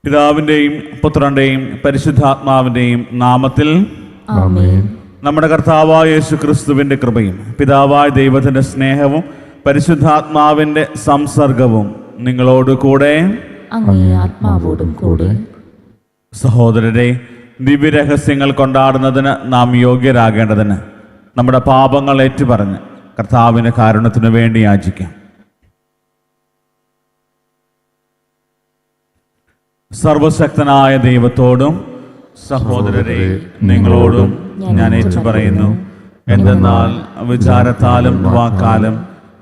പിതാവിൻ്റെയും പുത്രൻ്റെയും പരിശുദ്ധാത്മാവിൻ്റെയും നാമത്തിൽ ആമേൻ. നമ്മുടെ കർത്താവായ യേശു ക്രിസ്തുവിൻ്റെ കൃപയും പിതാവായ ദൈവത്തിൻ്റെ സ്നേഹവും പരിശുദ്ധാത്മാവിൻ്റെ സംസർഗവും നിങ്ങളോട് കൂടെ. അങ്ങേ ആത്മാവോടും കൂടെ. സഹോദരരെ, ദിവ്യരഹസ്യങ്ങൾ കൊണ്ടാടുന്നതിന് നാം യോഗ്യരാകേണ്ടതിന് നമ്മുടെ പാപങ്ങൾ ഏറ്റുപറഞ്ഞ് കർത്താവിൻ്റെ കാരുണ്യത്തിനു വേണ്ടി യാചിക്കാം. സർവശക്തനായ ദൈവത്തോടും സഹോദരരെ നിങ്ങളോടും ഞാൻ ഏറ്റുപറയുന്നു. എന്തെന്നാൽ വിചാരത്താലും വാക്കാലും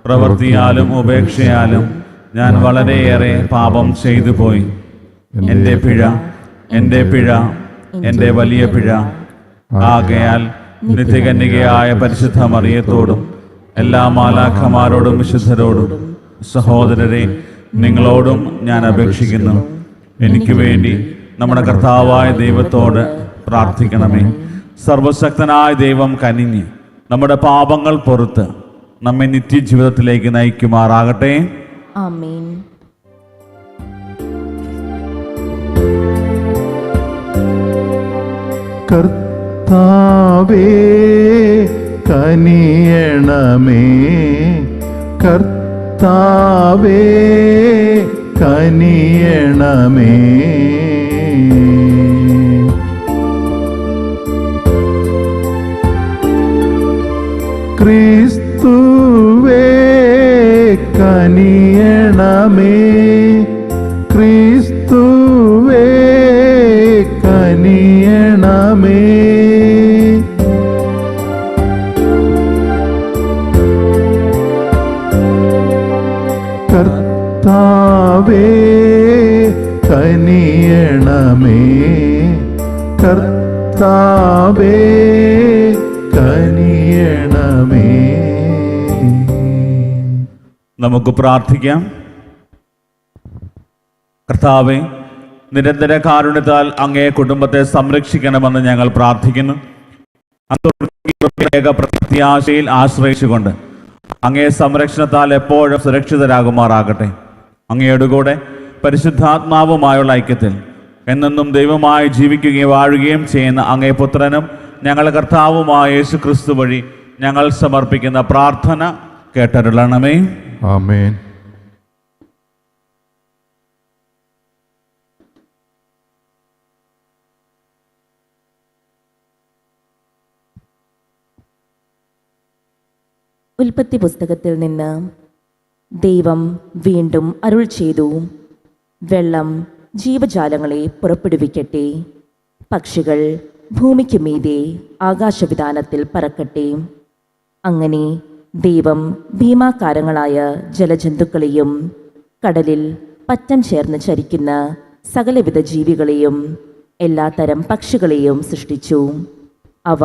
പ്രവൃത്തിയാലും ഉപേക്ഷയാലും ഞാൻ വളരെയേറെ പാപം ചെയ്തു പോയി. എൻ്റെ പിഴ, എൻ്റെ വലിയ പിഴ. ആകയാൽ നിത്യകന്യകയായ പരിശുദ്ധ മറിയത്തോടും എല്ലാ മാലാഖമാരോടും വിശുദ്ധരോടും സഹോദരരെ നിങ്ങളോടും ഞാൻ അപേക്ഷിക്കുന്നു, എനിക്ക് വേണ്ടി നമ്മുടെ കർത്താവായ ദൈവത്തോട് പ്രാർത്ഥിക്കണമേ. സർവശക്തനായ ദൈവം കനിഞ്ഞ് നമ്മുടെ പാപങ്ങൾ പൊറുത്ത് നമ്മെ നിത്യജീവിതത്തിലേക്ക് നയിക്കുമാറാകട്ടെ. ആമേൻ. കർത്താവേ കനിയണമേ, കർത്താവേ കനിയണമേ. ക്രിസ്തുവേ കനിയണമേ, ക്രിസ്തുവേ കനിയണമേ. കർത്താവേ കനിയണമേ, കർത്താവേ കനിയണമേ. നമുക്ക് പ്രാർത്ഥിക്കാം. കർത്താവേ, നിരന്തര കാരുണ്യത്താൽ അങ്ങേ കുടുംബത്തെ സംരക്ഷിക്കണമെന്ന് ഞങ്ങൾ പ്രാർത്ഥിക്കുന്നു. അങ്ങ് പ്രത്യാശയിൽ ആശ്രയിച്ചുകൊണ്ട് അങ്ങേ സംരക്ഷണത്താൽ എപ്പോഴും സുരക്ഷിതരാകുമാറാകട്ടെ. അങ്ങയുടെ കൂടെ പരിശുദ്ധാത്മാവുമായുള്ള ഐക്യത്തിൽ എന്നെന്നും ദൈവമായി ജീവിക്കുകയും വാഴുകയും ചെയ്യുന്ന അങ്ങേ പുത്രനും ഞങ്ങളുടെ കർത്താവുമായ യേശു ക്രിസ്തു വഴി ഞങ്ങൾ സമർപ്പിക്കുന്ന പ്രാർത്ഥന കേട്ടരുളണമേ. ആമേൻ. ഉൽപ്പത്തി പുസ്തകത്തിൽ നിന്ന് ദൈവം വീണ്ടും അരുൾ ചെയ്തു, വെള്ളം ജീവജാലങ്ങളെ പുറപ്പെടുവിക്കട്ടെ, പക്ഷികൾ ഭൂമിക്ക് മീതെ ആകാശവിതാനത്തിൽ പറക്കട്ടെ. അങ്ങനെ ദൈവം ഭീമാകാരങ്ങളായ ജലജന്തുക്കളെയും കടലിൽ പറ്റം ചേർന്ന് ചരിക്കുന്ന സകലവിധ ജീവികളെയും എല്ലാത്തരം പക്ഷികളെയും സൃഷ്ടിച്ചു. അവ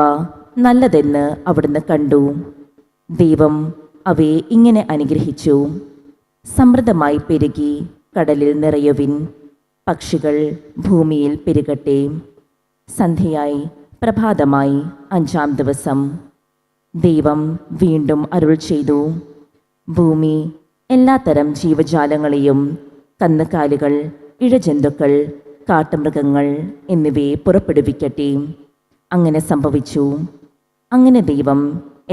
നല്ലതെന്ന് അവിടുന്ന് കണ്ടു. ദൈവം അവയെ ഇങ്ങനെ അനുഗ്രഹിച്ചു: സമൃദ്ധമായി പെരുകി കടലിൽ നിറയുവിൻ, പക്ഷികൾ ഭൂമിയിൽ പെരുകട്ടെ. സന്ധ്യയായി പ്രഭാതമായി 5-ാം ദിവസം ദൈവം വീണ്ടും അരുൾ ചെയ്തു, ഭൂമി എല്ലാത്തരം ജീവജാലങ്ങളെയും കന്നുകാലികൾ, ഇഴജന്തുക്കൾ, കാട്ടുമൃഗങ്ങൾ എന്നിവയെ പുറപ്പെടുവിക്കട്ടെ. അങ്ങനെ സംഭവിച്ചു. അങ്ങനെ ദൈവം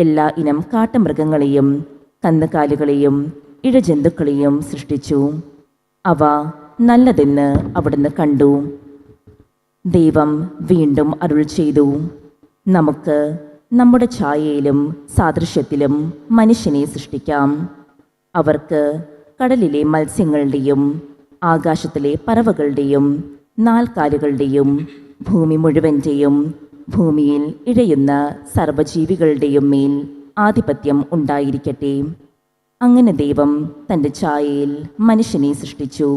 എല്ലാ ഇനം കാട്ടുമൃഗങ്ങളെയും കന്നുകാലികളെയും ഇഴജന്തുക്കളെയും സൃഷ്ടിച്ചു. അവ നല്ലതെന്ന് അവിടുന്ന് കണ്ടു. ദൈവം വീണ്ടും അരുൾ ചെയ്തു, നമുക്ക് നമ്മുടെ ഛായയിലും സാദൃശ്യത്തിലും മനുഷ്യനെ സൃഷ്ടിക്കാം. അവർക്ക് കടലിലെ മത്സ്യങ്ങളുടെയും ആകാശത്തിലെ പറവകളുടെയും നാൽക്കാലികളുടെയും ഭൂമി മുഴുവൻ്റെയും ഭൂമിയിൽ ഇഴയുന്ന സർവ്വജീവികളുടെയും മേൽ ആധിപത്യം ഉണ്ടായിരിക്കട്ടെ. അങ്ങനെ ദൈവം തൻ്റെ ഛായയിൽ മനുഷ്യനെ സൃഷ്ടിച്ചു.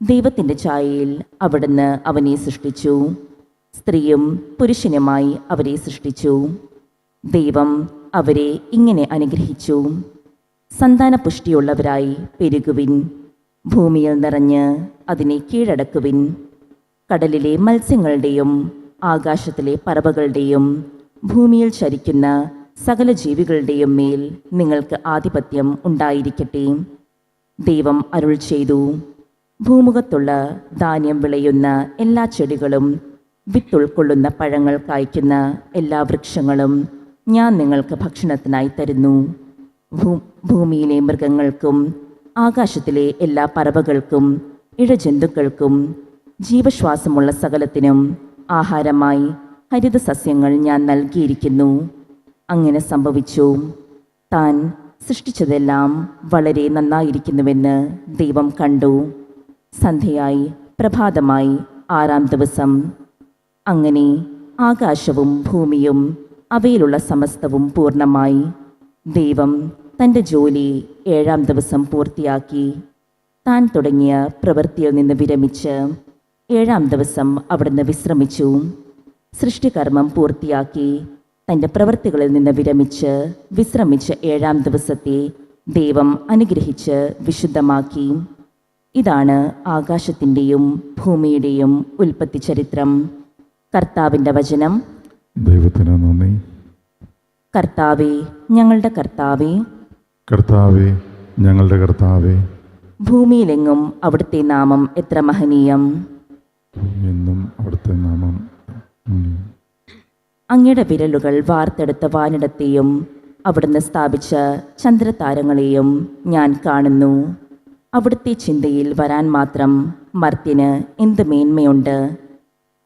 ദൈവത്തിൻ്റെ ഛായയിൽ അവിടുന്ന് അവനെ സൃഷ്ടിച്ചു. സ്ത്രീയും പുരുഷനുമായി അവരെ സൃഷ്ടിച്ചു. ദൈവം അവരെ ഇങ്ങനെ അനുഗ്രഹിച്ചു: സന്താനപുഷ്ടിയുള്ളവരായി പെരുകുവിൻ, ഭൂമിയിൽ നിറഞ്ഞ് അതിനെ കീഴടക്കുവിൻ. കടലിലെ മത്സ്യങ്ങളുടെയും ആകാശത്തിലെ പറവകളുടെയും ഭൂമിയിൽ ചരിക്കുന്ന സകല ജീവികളുടെയും മേൽ നിങ്ങൾക്ക് ആധിപത്യം ഉണ്ടായിരിക്കട്ടെ. ദൈവം അരുൾ ചെയ്തു, ഭൂമുഖത്തുള്ള ധാന്യം വിളയുന്ന എല്ലാ ചെടികളും വിത്തുൾക്കൊള്ളുന്ന പഴങ്ങൾ കായ്ക്കുന്ന എല്ലാ വൃക്ഷങ്ങളും ഞാൻ നിങ്ങൾക്ക് ഭക്ഷണത്തിനായി തരുന്നു. ഭൂമിയിലെ മൃഗങ്ങൾക്കും ആകാശത്തിലെ എല്ലാ പറവകൾക്കും ഇഴജന്തുക്കൾക്കും ജീവശ്വാസമുള്ള സകലത്തിനും ആഹാരമായി ഹരിതസസ്യങ്ങൾ ഞാൻ നൽകിയിരിക്കുന്നു. അങ്ങനെ സംഭവിച്ചു. താൻ സൃഷ്ടിച്ചതെല്ലാം വളരെ നന്നായിരിക്കുന്നുവെന്ന് ദൈവം കണ്ടു. സന്ധ്യയായി പ്രഭാതമായി 6-ാം ദിവസം. അങ്ങനെ ആകാശവും ഭൂമിയും അവയിലുള്ള സമസ്തവും പൂർണ്ണമായി. ദൈവം തൻ്റെ ജോലി 7-ാം ദിവസം പൂർത്തിയാക്കി. താൻ തുടങ്ങിയ പ്രവൃത്തിയിൽ നിന്ന് വിരമിച്ച് 7-ാം ദിവസം അവിടുന്ന് വിശ്രമിച്ചു. സൃഷ്ടികർമ്മം പൂർത്തിയാക്കി തൻ്റെ പ്രവൃത്തികളിൽ നിന്ന് വിശ്രമിച്ച 7-ാം ദിവസത്തെ ദൈവം അനുഗ്രഹിച്ച് വിശുദ്ധമാക്കി. ഇതാണ് ആകാശത്തിൻ്റെയും ഭൂമിയുടെയും ഉൽപ്പത്തി ചരിത്രം. കർത്താവിൻ്റെ വചനം. ദൈവത്തിന് നന്ദി. കർത്താവേ, ഞങ്ങളുടെ കർത്താവേ, കർത്താവേ, ഞങ്ങളുടെ കർത്താവേ, ഭൂമിയിലെങ്ങും അവിടുത്തെ നാമം എത്ര മഹനീയം. എന്നും അവിടുത്തെ നാമം അങ്ങയുടെ വിരലുകൾ വാർത്തെടുത്ത വാനിടത്തെയും അവിടുന്ന് സ്ഥാപിച്ച ചന്ദ്രതാരങ്ങളെയും ഞാൻ കാണുന്നു. അവിടുത്തെ ചിന്തയിൽ വരാൻ മാത്രം മർത്യന് എന്ത് മേന്മയുണ്ട്.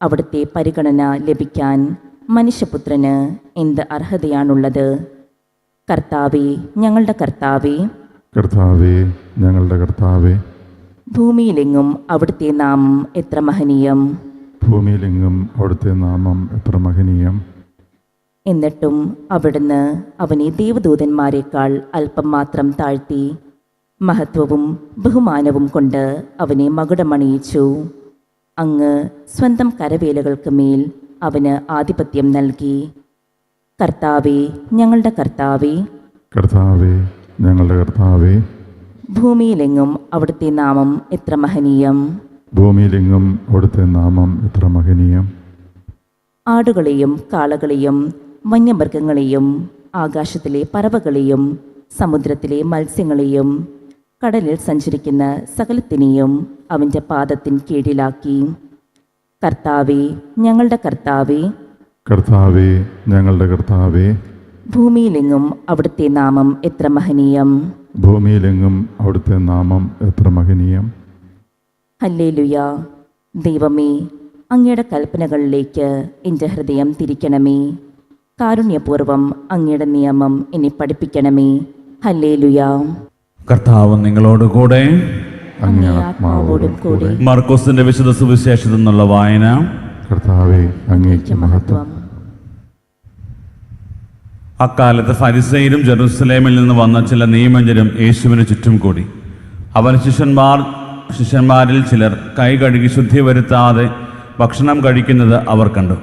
അവിടുത്തെ പരിഗണന ലഭിക്കാൻ മനുഷ്യപുത്രന് എന്ത് അർഹതയാണുള്ളത്. കർത്താവേ, ഞങ്ങളുടെ കർത്താവേ, കർത്താവേ, ഞങ്ങളുടെ കർത്താവേ, ഭൂമിയിലെങ്ങും അവിടുത്തെ നാമം എത്ര മഹനീയം. ഭൂമിയിലെങ്ങും അവിടുത്തെ നാമം എത്ര മഹനീയം. എന്നിട്ടും അവിടുന്ന് അവനെ ദേവദൂതന്മാരെക്കാൾ അല്പം മാത്രം താഴ്ത്തി മഹത്വവും ബഹുമാനവും കൊണ്ട് അവനെ മകുടമണിയിച്ചു. അങ്ങ് സ്വന്തം കരവേലകൾക്ക് മേൽ അവന് ആധിപത്യം നൽകി. കർത്താവേ, ഞങ്ങളുടെ കർത്താവേ, കർത്താവേ, ഞങ്ങളുടെ കർത്താവേ, ഭൂമിയിലെങ്ങും അവിടുത്തെ നാമം എത്ര മഹനീയം. ഭൂമിയിലെങ്ങും അവിടുത്തെ നാമം എത്ര മഹനീയം. ആടുകളെയും കാളകളെയും വന്യമൃഗങ്ങളെയും ആകാശത്തിലെ പറവകളെയും സമുദ്രത്തിലെ മത്സ്യങ്ങളെയും കടലിൽ സഞ്ചരിക്കുന്ന സകലത്തിനെയും അവൻ്റെ പാദത്തിൻ കീഴിലാക്കി. കർത്താവേ, ഞങ്ങളുടെ കർത്താവേ, കർത്താവേ, ഞങ്ങളുടെ കർത്താവേ, ഭൂമിയിലെങ്ങും അവിടുത്തെ നാമം എത്ര മഹനീയം. ഭൂമിയിലെങ്ങും അവിടുത്തെ നാമം എത്ര മഹനീയം. ഹല്ലേലൂയ. ദൈവമേ, അങ്ങയുടെ കൽപ്പനകളിലേക്ക് എൻ്റെ ഹൃദയം തിരിക്കണമേ. കാരുണ്യപൂർവം അങ്ങയുടെ നിയമം എന്നെ പഠിപ്പിക്കണമേ. ഹല്ലേലൂയ. കർത്താവ് നിങ്ങളോടുകൂടെ. അങ്ങേ ആത്മാവോടും കൂടെ. മർക്കോസിന്റെ വിശുദ്ധ സുവിശേഷത്തിൽ നിന്നുള്ള വായന. കർത്താവേ, അങ്ങേക്ക് മഹത്വം. അക്കാലത്ത് ഫരിസേയരും ജെറുസലേമിൽ നിന്ന് വന്ന ചില നിയമജ്ഞരും യേശുവിന് ചുറ്റും കൂടി. അവൻ ശിഷ്യന്മാരിൽ ചിലർ കൈ കഴുകി ശുദ്ധി വരുത്താതെ ഭക്ഷണം കഴിക്കുന്നത് അവർ കണ്ടു.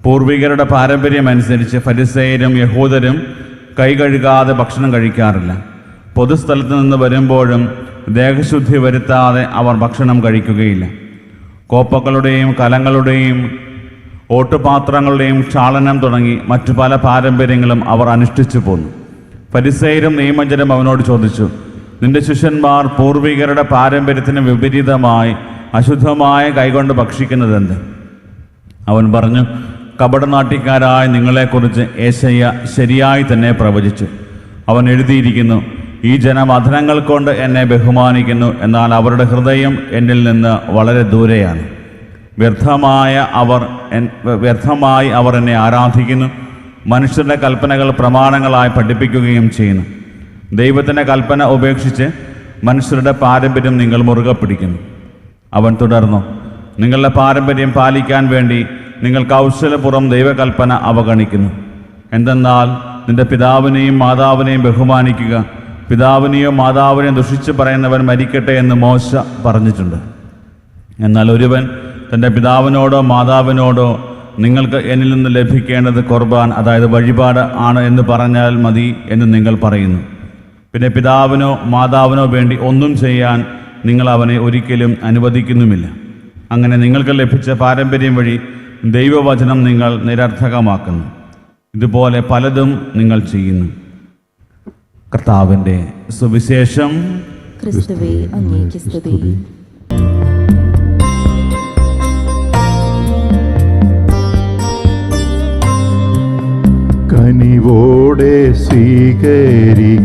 പൂർവികരുടെ പാരമ്പര്യമനുസരിച്ച് ഫരിസേയരും യഹൂദരും കൈ കഴുകാതെ ഭക്ഷണം കഴിക്കാറില്ല. പൊതുസ്ഥലത്ത് നിന്ന് വരുമ്പോഴും ദേഹശുദ്ധി വരുത്താതെ അവർ ഭക്ഷണം കഴിക്കുകയില്ല. കോപ്പകളുടെയും കലങ്ങളുടെയും ഓട്ടുപാത്രങ്ങളുടെയും ക്ഷാളനം തുടങ്ങി മറ്റു പല പാരമ്പര്യങ്ങളും അവർ അനുഷ്ഠിച്ചു പോന്നു. ഫരിസേയരും നിയമജ്ഞരും അവനോട് ചോദിച്ചു, നിന്റെ ശിഷ്യന്മാർ പൂർവികരുടെ പാരമ്പര്യത്തിന് വിപരീതമായി അശുദ്ധമായ കൈകൊണ്ട് ഭക്ഷിക്കുന്നതെന്ത്? അവൻ പറഞ്ഞു, കപടനാട്യക്കാരായ നിങ്ങളെക്കുറിച്ച് യേശയ്യ ശരിയായി തന്നെ പ്രവചിച്ചു. അവൻ എഴുതിയിരിക്കുന്നു, ഈ ജനം അധരങ്ങൾ കൊണ്ട് എന്നെ ബഹുമാനിക്കുന്നു, എന്നാൽ അവരുടെ ഹൃദയം എന്നിൽ നിന്ന് വളരെ ദൂരെയാണ്. വ്യർത്ഥമായി അവർ എന്നെ ആരാധിക്കുന്നു. മനുഷ്യരുടെ കൽപ്പനകൾ പ്രമാണങ്ങളായി പഠിപ്പിക്കുകയും ചെയ്യുന്നു. ദൈവത്തിൻ്റെ കൽപ്പന ഉപേക്ഷിച്ച് മനുഷ്യരുടെ പാരമ്പര്യം നിങ്ങൾ മുറുകെ പിടിക്കുന്നു. അവൻ തുടർന്നു, നിങ്ങളുടെ പാരമ്പര്യം പാലിക്കാൻ വേണ്ടി നിങ്ങൾ കൗശലപുറം ദൈവകൽപ്പന അവഗണിക്കുന്നു. എന്തെന്നാൽ നിന്റെ പിതാവിനെയും മാതാവിനെയും ബഹുമാനിക്കുക, പിതാവിനെയോ മാതാവിനെയോ ദുഷിച്ച് പറയുന്നവൻ മരിക്കട്ടെ എന്ന് മോശ പറഞ്ഞിട്ടുണ്ട്. എന്നാൽ ഒരുവൻ തൻ്റെ പിതാവിനോടോ മാതാവിനോടോ നിങ്ങൾക്ക് എന്നിൽ നിന്ന് ലഭിക്കേണ്ടത് ഖുർബാൻ, അതായത് വഴിപാട് ആണ് എന്ന് പറഞ്ഞാൽ മതി എന്ന് നിങ്ങൾ പറയുന്നു. പിന്നെ പിതാവിനോ മാതാവിനോ വേണ്ടി ഒന്നും ചെയ്യാൻ നിങ്ങൾ അവനെ ഒരിക്കലും അനുവദിക്കുന്നുമില്ല. അങ്ങനെ നിങ്ങൾക്ക് ലഭിച്ച പാരമ്പര്യം വഴി ദൈവവചനം നിങ്ങൾ നിരർത്ഥകമാക്കുന്നു. ഇതുപോലെ പലതും നിങ്ങൾ ചെയ്യുന്നു. കർത്താവിൻ്റെ സുവിശേഷം. ക്രിസ്തുവേ, അങ്ങേക്ക് സ്തുതി. കനിവോടെ സ്വീകരിക്കേണമേ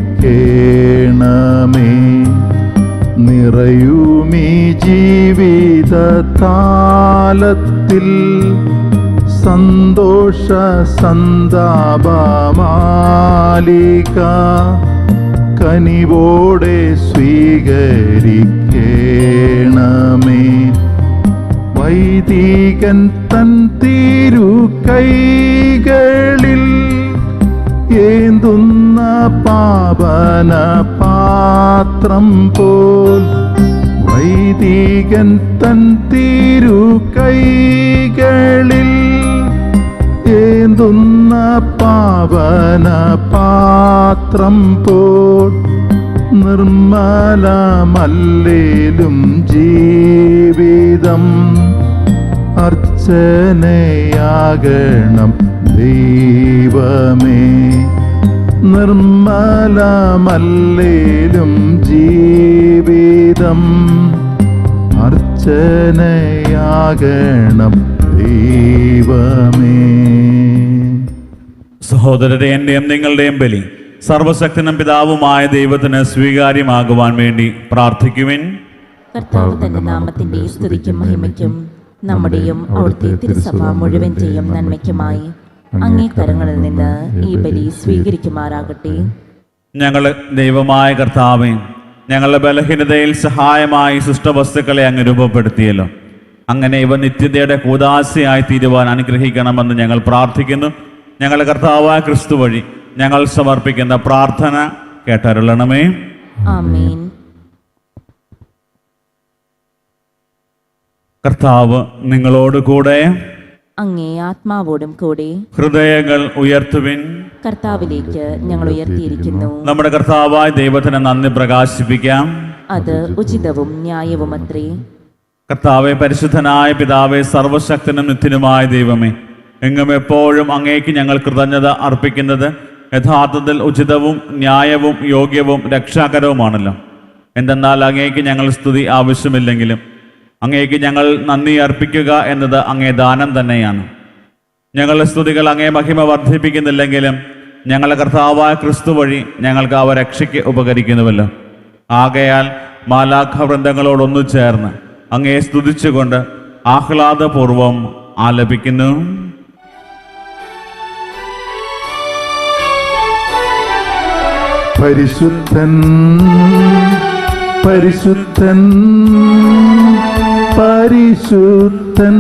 നിറയുമീ ജീവിത താലത്തിൽ സന്തോഷ സന്താപമാലിക കനിവോടെ സ്വീകരിക്കേണമേ വൈദികൻ തൻ തിരുകൈകളിൽ ഏന്തുന്ന പാവന പാത്രം പോൽ വൈദികൻ തൻ തിരുകൈകളിൽ ഏന്തുന്ന പാവന പാത്രം പോൽ നിർമ്മലമല്ലേലും ജീവിതം അർച്ചനയാകണം ദൈവമേ നിർമ്മലമല്ലേലും ജീവിതം അർച്ചനയാകണം ദൈവമേ. സഹോദരരെ, എൻ്റെയും നിങ്ങളുടെയും ബലി സർവശക്തനും പിതാവുമായ ദൈവത്തിന് സ്വീകാര്യമാകുവാൻ വേണ്ടി പ്രാർത്ഥിക്കുവിൻ. കർത്താവ് തന്റെ നാമത്തിന്റെ സ്തുതിക്കും മഹിമയ്ക്കും നമ്മുടെയും അവിടുത്തെ തിരുസഭ മുഴുവൻ ചെയ്യും നന്മയ്ക്കുമായി അങ്ങേ കരങ്ങളിൽ നിന്ന് ഈ ബലി സ്വീകരിക്കുമാറാകട്ടെ. ഞങ്ങൾ ദൈവമായ കർത്താവേ, ഞങ്ങളുടെ ബലഹീനതയിൽ സഹായമായി സൃഷ്ടവസ്തുക്കളെ അങ്ങ് രൂപപ്പെടുത്തിയല്ലോ. അങ്ങനെ ഇവ നിത്യതയുടെ കൂദാശയായി തീരുവാൻ അനുഗ്രഹിക്കണമെന്ന് ഞങ്ങൾ പ്രാർത്ഥിക്കുന്നു. ഞങ്ങളുടെ കർത്താവായ ക്രിസ്തു വഴി ഞങ്ങൾ സമർപ്പിക്കുന്ന പ്രാർത്ഥന കേട്ടരുളണമേ. ആമേൻ. കർത്താവ് നിങ്ങളോട് കൂടെ, അങ്ങേ ആത്മാവോടും കൂടെ. ഹൃദയങ്ങൾ ഉയർത്തുവിൻ. കർത്താവിലേക്ക് ഞങ്ങൾ ഉയർത്തിയിരിക്കുന്നു. നമ്മുടെ കർത്താവായ ദൈവത്തിന് നന്ദി പ്രകാശിപ്പിക്കാം. അത് ഉചിതവും ന്യായവുമത്രേ. കർത്താവെ, പരിശുദ്ധനായ പിതാവേ, സർവശക്തനും നിത്യനുമായ ദൈവമേ, എങ്ങും എപ്പോഴും അങ്ങേക്ക് ഞങ്ങൾ കൃതജ്ഞത അർപ്പിക്കുന്നത് യഥാർത്ഥത്തിൽ ഉചിതവും ന്യായവും യോഗ്യവും രക്ഷാകരവുമാണല്ലോ. എന്തെന്നാൽ അങ്ങേക്ക് ഞങ്ങൾ സ്തുതി ആവശ്യമില്ലെങ്കിലും അങ്ങേക്ക് ഞങ്ങൾ നന്ദി അർപ്പിക്കുക എന്നത് അങ്ങേ ദാനം തന്നെയാണ്. ഞങ്ങളുടെ സ്തുതികൾ അങ്ങേ മഹിമ വർദ്ധിപ്പിക്കുന്നില്ലെങ്കിലും ഞങ്ങളുടെ കർത്താവായ ക്രിസ്തു വഴി ഞങ്ങൾക്ക് അവ രക്ഷയ്ക്ക് ഉപകരിക്കുന്നുവല്ലോ. ആകയാൽ മാലാഖ വൃന്ദങ്ങളോടൊന്നു ചേർന്ന് അങ്ങയെ സ്തുതിച്ചുകൊണ്ട് ആഹ്ലാദപൂർവം ആലപിക്കുന്നു. പരിശുദ്ധൻ പരിശുദ്ധൻ പരിശുദ്ധൻ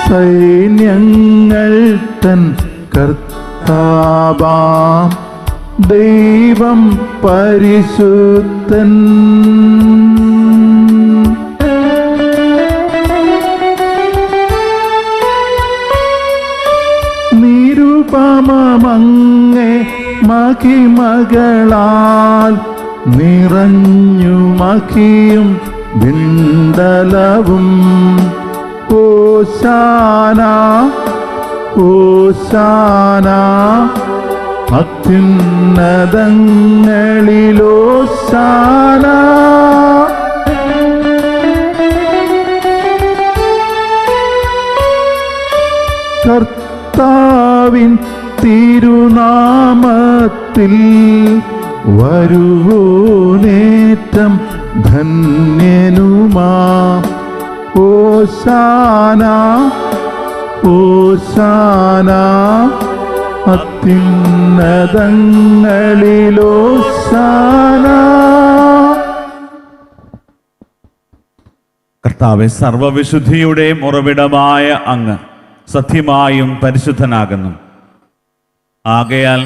സൈന്യങ്ങൾ തൻ കർത്താവാം ദൈവം പരിശുദ്ധൻ. നിരുപമങ്ങേ മഹിമകളാൽ നിറഞ്ഞു മഹിയും വിണ്ടലവും. ഓശാന ഓശാന അത്യുന്നതങ്ങളിലോശാന. കർത്താവിൻ തിരുനാമത്തിൽ വരുവോനേറ്റം ധന്യനുമാ. ഓശാന ഓശാന അത്യുന്നതങ്ങളിലോശാന. കർത്താവെ, സർവവിശുദ്ധിയുടെയും ഉറവിടമായ അങ്ങ് സത്യമായും പരിശുദ്ധനാകുന്നു. ആകയാൽ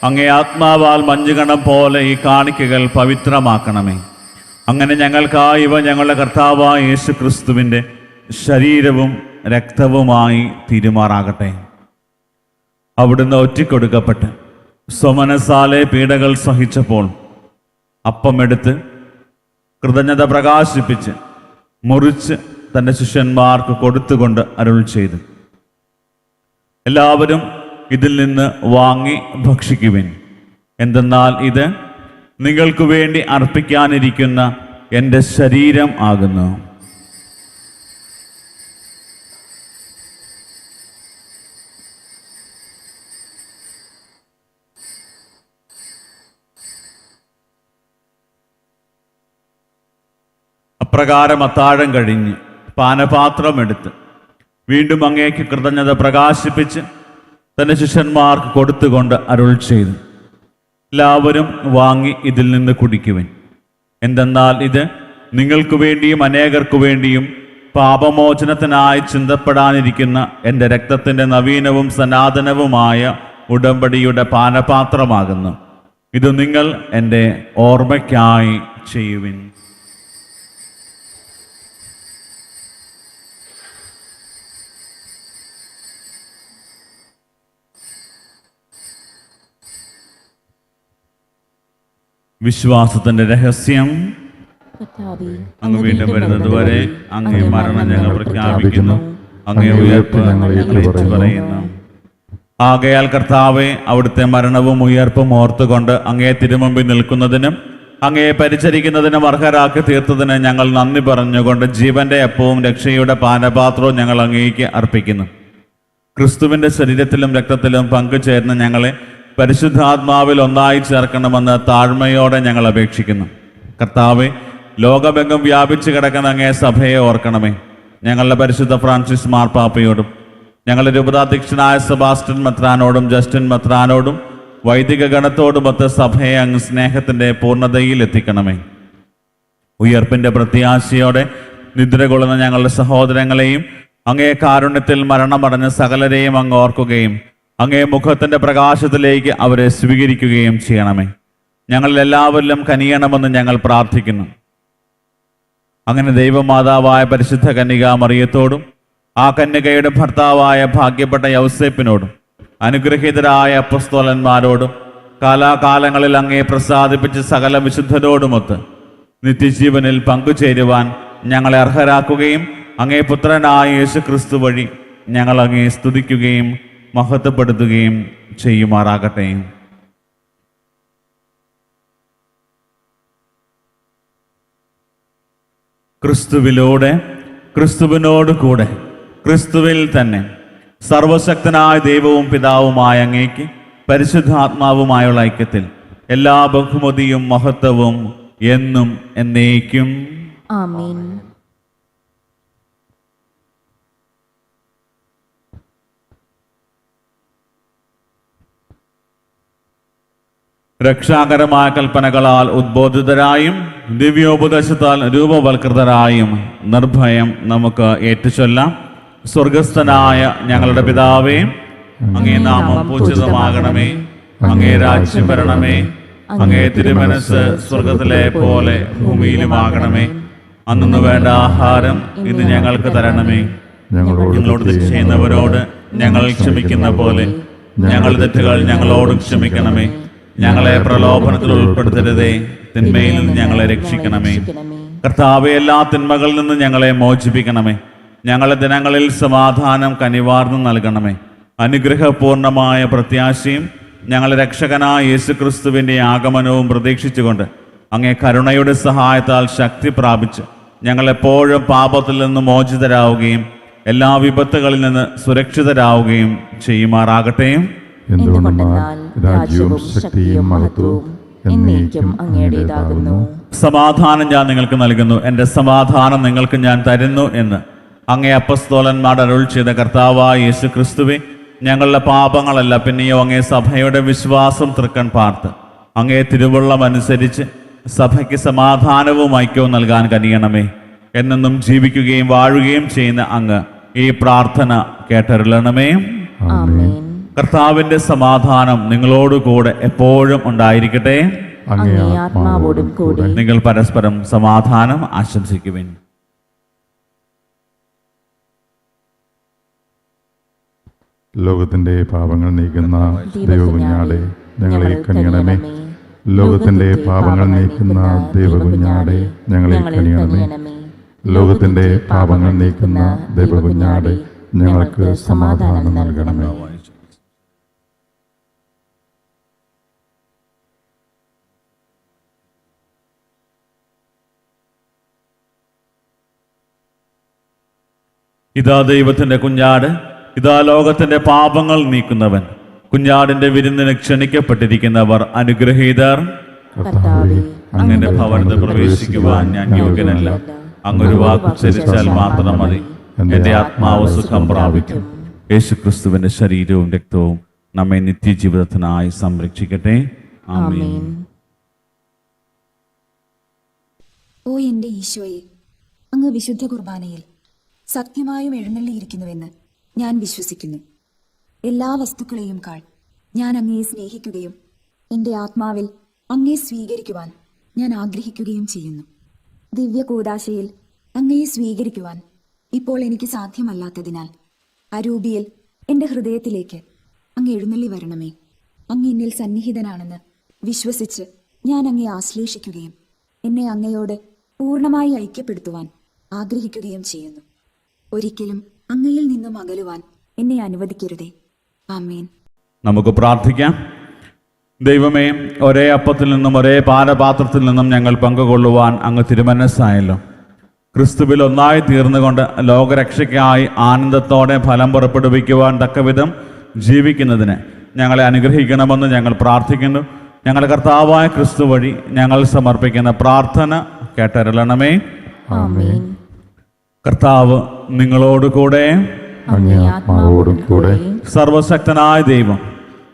അങ്ങേ ആത്മാവാൽ മഞ്ഞുകണം പോലെ ഈ കാണിക്കകൾ പവിത്രമാക്കണമേ. അങ്ങനെ ഞങ്ങൾക്കായി ഇവ ഞങ്ങളുടെ കർത്താവായ യേശു ക്രിസ്തുവിൻ്റെ ശരീരവും രക്തവുമായി തീരുമാറാകട്ടെ. അവിടുന്ന് ഒറ്റിക്കൊടുക്കപ്പെട്ട് സ്വമനസാലെ പീഡകൾ സഹിച്ചപ്പോൾ അപ്പമെടുത്ത് കൃതജ്ഞത പ്രകാശിപ്പിച്ച് മുറിച്ച് തൻ്റെ ശിഷ്യന്മാർക്ക് കൊടുത്തുകൊണ്ട് അരുൾ ചെയ്തു, എല്ലാവരും ഇതിൽ നിന്ന് വാങ്ങി ഭക്ഷിക്കുവിൻ. എന്തെന്നാൽ ഇത് നിങ്ങൾക്ക് വേണ്ടി അർപ്പിക്കാനിരിക്കുന്ന എൻ്റെ ശരീരം ആകുന്നു. അപ്രകാരം അത്താഴം കഴിഞ്ഞ് പാനപാത്രമെടുത്ത് വീണ്ടും അങ്ങേക്ക് കൃതജ്ഞത പ്രകാശിപ്പിച്ച് തന്റെ ശിഷ്യന്മാർക്ക് കൊടുത്തുകൊണ്ട് അരുൾ ചെയ്തു, എല്ലാവരും വാങ്ങി ഇതിൽ നിന്ന് കുടിക്കുവിൻ. എന്തെന്നാൽ ഇത് നിങ്ങൾക്ക് വേണ്ടിയും അനേകർക്കു വേണ്ടിയും പാപമോചനത്തിനായി ചിന്തപ്പെടാനിരിക്കുന്ന എൻ്റെ രക്തത്തിൻ്റെ നവീനവും സനാതനവുമായ ഉടമ്പടിയുടെ പാനപാത്രമാകുന്നു. ഇത് നിങ്ങൾ എൻ്റെ ഓർമ്മയ്ക്കായി ചെയ്യുവിൻ. വിശ്വാസത്തിന്റെ രഹസ്യം. കർത്താവേ, അങ്ങ് വീണ്ടും വരുന്നത് വരെ അങ്ങേ മരണം ഞങ്ങൾ പ്രഖ്യാപിക്കുന്നു, അങ്ങേ ഉയർപ്പ് ഞങ്ങൾ ഏറ്റുപറയുന്നു. ആകയാൽ കർത്താവെ, അവിടുത്തെ മരണവും ഉയർപ്പും ഓർത്തുകൊണ്ട് അങ്ങേ തിരുമുമ്പിൽ നിൽക്കുന്നതിനും അങ്ങയെ പരിചരിക്കുന്നതിനും അർഹരാക്കി തീർത്തതിന് ഞങ്ങൾ നന്ദി പറഞ്ഞുകൊണ്ട് ജീവന്റെ അപ്പവും രക്ഷയുടെ പാനപാത്രവും ഞങ്ങൾ അങ്ങേക്ക് അർപ്പിക്കുന്നു. ക്രിസ്തുവിന്റെ ശരീരത്തിലും രക്തത്തിലും പങ്കുചേർന്ന് ഞങ്ങളെ പരിശുദ്ധാത്മാവിൽ ഒന്നായി ചേർക്കണമെന്ന് താഴ്മയോടെ ഞങ്ങൾ അപേക്ഷിക്കുന്നു. കർത്താവെ, ലോകമെങ്ങും വ്യാപിച്ചു കിടക്കുന്ന അങ്ങേ സഭയെ ഓർക്കണമേ. ഞങ്ങളുടെ പരിശുദ്ധ ഫ്രാൻസിസ് മാർപ്പാപ്പയോടും ഞങ്ങളുടെ രൂപതാധ്യക്ഷനായ സെബാസ്റ്റ്യൻ മെത്രാനോടും ജസ്റ്റിൻ മെത്രാനോടും വൈദിക ഗണത്തോടുമൊത്ത് സഭയെ അങ്ങ് സ്നേഹത്തിന്റെ പൂർണ്ണതയിൽ എത്തിക്കണമേ. ഉയർപ്പിന്റെ പ്രത്യാശയോടെ നിദ്ര കൊള്ളുന്ന ഞങ്ങളുടെ സഹോദരങ്ങളെയും അങ്ങേ കാരുണ്യത്തിൽ മരണമടഞ്ഞ സകലരെയും അങ്ങ് ഓർക്കുകയും അങ്ങേ മുഖത്തിന്റെ പ്രകാശത്തിലേക്ക് അവരെ സ്വീകരിക്കുകയും ചെയ്യണമേ. ഞങ്ങളിൽ എല്ലാവരിലും കനിയണമെന്ന് ഞങ്ങൾ പ്രാർത്ഥിക്കുന്നു. അങ്ങനെ ദൈവമാതാവായ പരിശുദ്ധ കന്യക മറിയത്തോടും ആ കന്യകയുടെ ഭർത്താവായ ഭാഗ്യപ്പെട്ട യൗസേപ്പിനോടും അനുഗ്രഹീതരായ അപ്പസ്തോലന്മാരോടും കാലാകാലങ്ങളിൽ അങ്ങേ പ്രസാദിപ്പിച്ച് സകല വിശുദ്ധരോടുമൊത്ത് നിത്യജീവനിൽ പങ്കുചേരുവാൻ ഞങ്ങളെ അർഹരാക്കുകയും അങ്ങേ പുത്രനായ യേശു ക്രിസ്തു വഴി ഞങ്ങൾ അങ്ങേ സ്തുതിക്കുകയും മഹത്വപ്പെടുത്തുകയും ചെയ്യുമാറാകട്ടെ. ക്രിസ്തുവിലൂടെ, ക്രിസ്തുവിനോട് കൂടെ, ക്രിസ്തുവിൽ തന്നെ സർവശക്തനായ ദൈവവും പിതാവുമായ അങ്ങേക്ക് പരിശുദ്ധാത്മാവുമായുള്ള ഐക്യത്തിൽ എല്ലാ ബഹുമതിയും മഹത്വവും എന്നും എന്നേക്കും ആമേൻ. രക്ഷാകരമായ കൽപ്പനകളാൽ ഉദ്ബോധിതരായും ദിവ്യോപദേശത്താൽ രൂപവൽകൃതരായും നിർഭയം നമുക്ക് ഏറ്റുചൊല്ലാം. സ്വർഗസ്ഥനായ ഞങ്ങളുടെ പിതാവേ, അങ്ങേ നാമം പൂജിതമാകണമേ, അങ്ങേ രാജ്യം വരണമേ, അങ്ങേ തിരുമനസ് സ്വർഗത്തിലെ പോലെ ഭൂമിയിലുമാകണമേ. അന്നു വേണ്ട ആഹാരം ഇന്ന് ഞങ്ങൾക്ക് തരണമേ. ഞങ്ങളോട് തെറ്റ് ചെയ്യുന്നവരോട് ഞങ്ങൾ ക്ഷമിക്കുന്ന പോലെ ഞങ്ങളുടെ തെറ്റുകൾ ഞങ്ങളോട് ക്ഷമിക്കണമേ. ഞങ്ങളെ പ്രലോഭനത്തിൽ ഉൾപ്പെടുത്തരുതേ, തിന്മയിൽ നിന്ന് ഞങ്ങളെ രക്ഷിക്കണമേ. കർത്താവെ, എല്ലാ തിന്മകളിൽ നിന്ന് ഞങ്ങളെ മോചിപ്പിക്കണമേ. ഞങ്ങളുടെ ദിനങ്ങളിൽ സമാധാനം കനിവാർന്നു നൽകണമേ. അനുഗ്രഹപൂർണമായ പ്രത്യാശയും ഞങ്ങളുടെ രക്ഷകനായ യേശുക്രിസ്തുവിൻ്റെ ആഗമനവും പ്രതീക്ഷിച്ചുകൊണ്ട് അങ്ങേ കരുണയുടെ സഹായത്താൽ ശക്തി പ്രാപിച്ച് ഞങ്ങളെപ്പോഴും പാപത്തിൽ നിന്ന് മോചിതരാവുകയും എല്ലാ വിപത്തുകളിൽ നിന്ന് സുരക്ഷിതരാവുകയും ചെയ്യുമാറാകട്ടെ. എന്തുകൊണ്ടെന്നാൽ രാജ്യവും ശക്തിയും മഹത്വവും എന്നേക്കും അങ്ങയുടേതാകുന്നു. സമാധാനം ഞാൻ നിങ്ങൾക്ക് നൽകുന്നു, എൻ്റെ സമാധാനം നിങ്ങൾക്ക് ഞാൻ തരുന്നു എന്ന് അങ്ങേ അപ്പസ്തോലന്മാർ അരുൾ ചെയ്ത കർത്താവായ യേശു ക്രിസ്തുവേ, ഞങ്ങളുടെ പാപങ്ങളല്ല പിന്നെയോ അങ്ങേ സഭയുടെ വിശ്വാസം തൃക്കൺ പാർത്ത് അങ്ങേ തിരുവുള്ളം അനുസരിച്ച് സഭയ്ക്ക് സമാധാനവും ഐക്യവും നൽകാൻ കനിയണമേ. എന്നെന്നും ജീവിക്കുകയും വാഴുകയും ചെയ്യുന്ന അങ്ങ് ഈ പ്രാർത്ഥന കേട്ടരുളണമേ. ആമേൻ. കർത്താവിന്റെ സമാധാനം നിങ്ങളോടുകൂടെ എപ്പോഴും ഉണ്ടായിരിക്കട്ടെ. അങ്ങേ ആത്മാവോടും കൂടി. നിങ്ങൾ പരസ്പരം സമാധാനം ആശംസിക്കുവിൻ. ലോകത്തിന്റെ പാപങ്ങൾ നീക്കുന്ന ദൈവകുഞ്ഞാടെ ഞങ്ങളെ കനിയണമേ. ലോകത്തിന്റെ പാപങ്ങൾ നീക്കുന്ന ദൈവകുഞ്ഞാടെ ഞങ്ങളെ കനിയണമേ. ലോകത്തിന്റെ പാപങ്ങൾ നീക്കുന്ന ദൈവകുഞ്ഞാടെ ഞങ്ങൾക്ക് സമാധാനം നൽകണമേ. ഇതാ ദൈവത്തിന്റെ കുഞ്ഞാട്, ഇതാ ലോകത്തിന്റെ പാപങ്ങൾ നീക്കുന്നവൻ. കുഞ്ഞാടിന്റെ വിരുന്നിന് ക്ഷണിക്കപ്പെട്ടിരിക്കുന്നവർ അനുഗ്രഹീതർ. കർത്താവേ, അങ്ങയുടെ ഭവനത്തിൽ പ്രവേശിക്കുവാൻ ഞാൻ യോഗ്യനല്ല. അങ്ങൊരു വാക്കുച്ചരിച്ചാൽ മാത്രം മതി, എന്റെ ആത്മാവ് സുഖം പ്രാപിക്കും. യേശുക്രിസ്തുവിന്റെ ശരീരവും രക്തവും നമ്മെ നിത്യജീവിതത്തിനായി സംരക്ഷിക്കട്ടെ. ആമേൻ. ആമേൻ. ഓ എൻ്റെ ഈശോയെ, അങ്ങ് വിശുദ്ധ കുർബാനയിൽ സത്യമായും എഴുന്നള്ളിയിരിക്കുന്നുവെന്ന് ഞാൻ വിശ്വസിക്കുന്നു. എല്ലാ വസ്തുക്കളെയും കാൾ ഞാൻ അങ്ങയെ സ്നേഹിക്കുകയും എൻ്റെ ആത്മാവിൽ അങ്ങയെ സ്വീകരിക്കുവാൻ ഞാൻ ആഗ്രഹിക്കുകയും ചെയ്യുന്നു. ദിവ്യ കൂദാശയിൽ അങ്ങയെ സ്വീകരിക്കുവാൻ ഇപ്പോൾ എനിക്ക് സാധ്യമല്ലാത്തതിനാൽ അരൂപിയിൽ എൻ്റെ ഹൃദയത്തിലേക്ക് അങ്ങ് എഴുന്നള്ളി വരണമേ. അങ്ങ് എന്നിൽ സന്നിഹിതനാണെന്ന് വിശ്വസിച്ച് ഞാൻ അങ്ങയെ ആശ്ലേഷിക്കുകയും എന്നെ അങ്ങയോട് പൂർണ്ണമായി ഐക്യപ്പെടുത്തുവാൻ ആഗ്രഹിക്കുകയും ചെയ്യുന്നു. ഒരിക്കലും അങ്ങയിൽ നിന്നും അകലുവാൻ എന്നെ അനുവദിക്കരുതേ. ആമേൻ. നമുക്ക് പ്രാർത്ഥിക്കാം. ദൈവമേ, ഒരേ അപ്പത്തിൽ നിന്നും ഒരേ പാനപാത്രത്തിൽ നിന്നും ഞങ്ങൾ പങ്കുകൊള്ളുവാൻ അങ്ങ് തിരുമനസ്സായല്ലോ. ക്രിസ്തുവിൽ ഒന്നായി തീർന്നുകൊണ്ട് ലോകരക്ഷയ്ക്കായി ആനന്ദത്തോടെ ഫലം പുറപ്പെടുവിക്കുവാൻ തക്കവിധം ജീവിക്കുന്നതിന് ഞങ്ങളെ അനുഗ്രഹിക്കണമെന്ന് ഞങ്ങൾ പ്രാർത്ഥിക്കുന്നു. ഞങ്ങളുടെ കർത്താവായ ക്രിസ്തു വഴി ഞങ്ങൾ സമർപ്പിക്കുന്ന പ്രാർത്ഥന കേട്ടരുളണമേ. ആമേൻ. കർത്താവ് നിങ്ങളോടുകൂടെ. അങ്ങേ ആത്മാവോടും കൂടെ. സർവശക്തനായ ദൈവം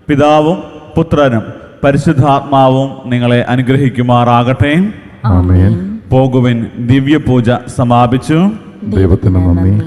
പിതാവും പുത്രനും പരിശുദ്ധാത്മാവും നിങ്ങളെ അനുഗ്രഹിക്കുമാറാകട്ടെ. ആമേൻ. പോകുവിൻ. ദിവ്യപൂജ സമാപിച്ചു. ദൈവത്തിന് നന്ദി.